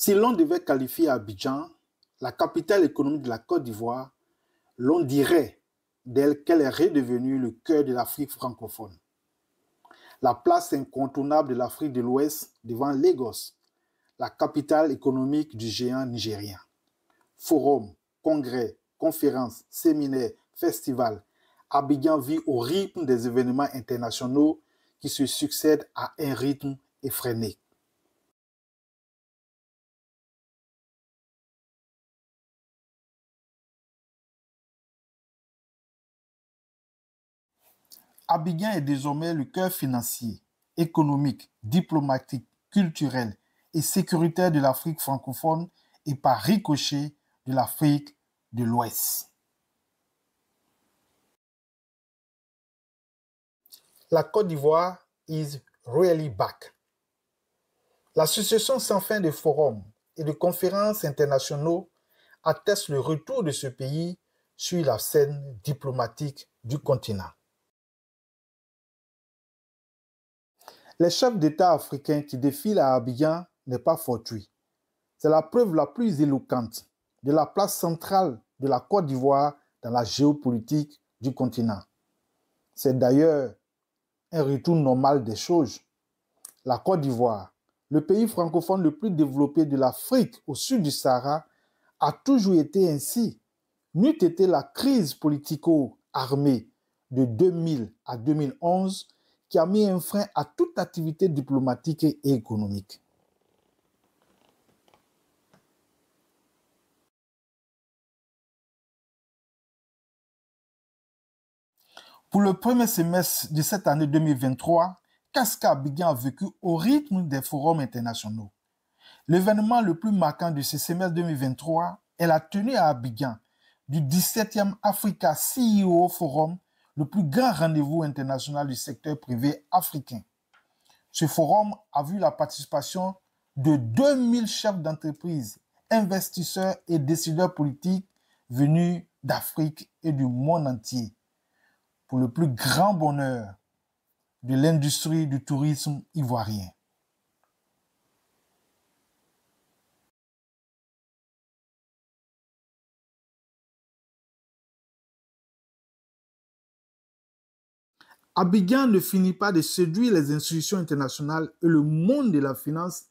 Si l'on devait qualifier Abidjan, la capitale économique de la Côte d'Ivoire, l'on dirait d'elle qu'elle est redevenue le cœur de l'Afrique francophone. La place incontournable de l'Afrique de l'Ouest devant Lagos, la capitale économique du géant nigérien. Forums, congrès, conférences, séminaires, festivals, Abidjan vit au rythme des événements internationaux qui se succèdent à un rythme effréné. Abidjan est désormais le cœur financier, économique, diplomatique, culturel et sécuritaire de l'Afrique francophone et par ricochet de l'Afrique de l'Ouest. La Côte d'Ivoire is really back. La succession sans fin de forums et de conférences internationaux atteste le retour de ce pays sur la scène diplomatique du continent. Les chefs d'État africains qui défilent à Abidjan n'est pas fortuit. C'est la preuve la plus éloquente de la place centrale de la Côte d'Ivoire dans la géopolitique du continent. C'est d'ailleurs un retour normal des choses. La Côte d'Ivoire, le pays francophone le plus développé de l'Afrique au sud du Sahara, a toujours été ainsi. N'eût été la crise politico-armée de 2000 à 2011 qui a mis un frein à toute activité diplomatique et économique. Pour le premier semestre de cette année 2023, qu'est-ce qu'Abidjan a vécu au rythme des forums internationaux? L'événement le plus marquant de ce semestre 2023 est la tenue à Abidjan du 17e Africa CEO Forum, le plus grand rendez-vous international du secteur privé africain. Ce forum a vu la participation de 2000 chefs d'entreprise, investisseurs et décideurs politiques venus d'Afrique et du monde entier pour le plus grand bonheur de l'industrie du tourisme ivoirien. Abidjan ne finit pas de séduire les institutions internationales et le monde de la finance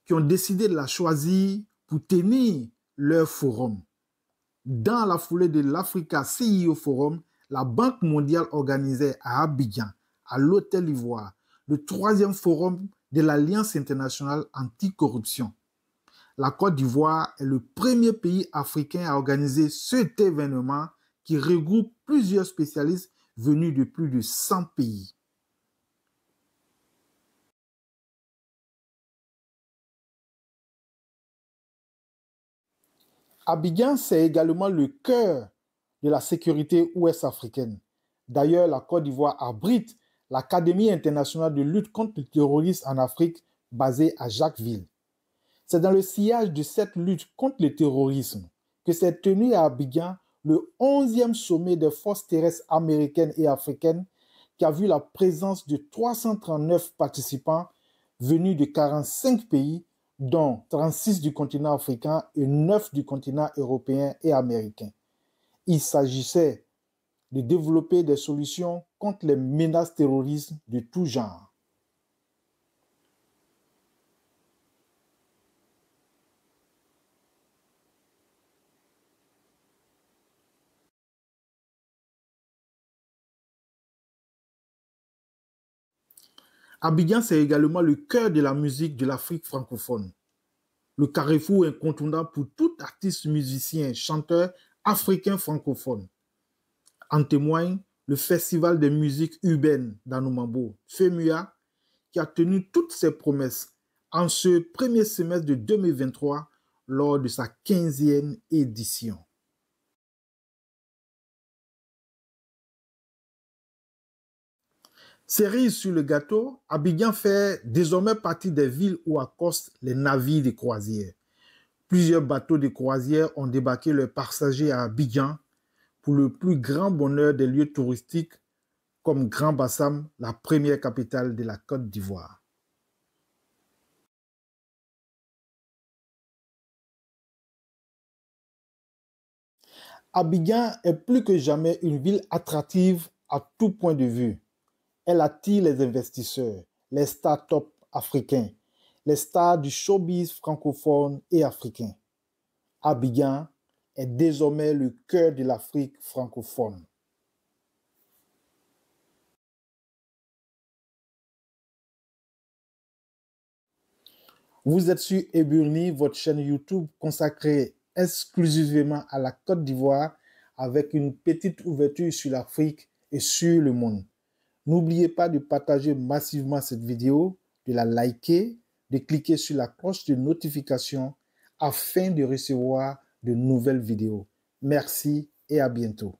qui ont décidé de la choisir pour tenir leur forum. Dans la foulée de l'Africa CEO Forum, la Banque mondiale organisait à Abidjan, à l'Hôtel Ivoire, le 3e forum de l'Alliance internationale anticorruption. La Côte d'Ivoire est le premier pays africain à organiser cet événement qui regroupe plusieurs spécialistes venus de plus de 100 pays. Abidjan, c'est également le cœur de la sécurité ouest-africaine. D'ailleurs, la Côte d'Ivoire abrite l'Académie internationale de lutte contre le terrorisme en Afrique, basée à Jacquesville. C'est dans le sillage de cette lutte contre le terrorisme que s'est tenu à Abidjan le 11e sommet des forces terrestres américaines et africaines qui a vu la présence de 339 participants venus de 45 pays, dont 36 du continent africain et 9 du continent européen et américain. Il s'agissait de développer des solutions contre les menaces terroristes de tout genre. Abidjan, c'est également le cœur de la musique de l'Afrique francophone. Le carrefour incontournable pour tout artiste, musicien, chanteur africain francophone. En témoigne le Festival des musiques urbaines d'Anoumambo, FEMUA, qui a tenu toutes ses promesses en ce premier semestre de 2023 lors de sa 15e édition. Cerise sur le gâteau, Abidjan fait désormais partie des villes où accostent les navires de croisière. Plusieurs bateaux de croisière ont débarqué leurs passagers à Abidjan pour le plus grand bonheur des lieux touristiques comme Grand Bassam, la première capitale de la Côte d'Ivoire. Abidjan est plus que jamais une ville attractive à tout point de vue. Elle attire les investisseurs, les startups africains, les stars du showbiz francophone et africain. Abidjan est désormais le cœur de l'Afrique francophone. Vous êtes sur Eburni, votre chaîne YouTube consacrée exclusivement à la Côte d'Ivoire avec une petite ouverture sur l'Afrique et sur le monde. N'oubliez pas de partager massivement cette vidéo, de la liker, de cliquer sur la cloche de notification afin de recevoir de nouvelles vidéos. Merci et à bientôt.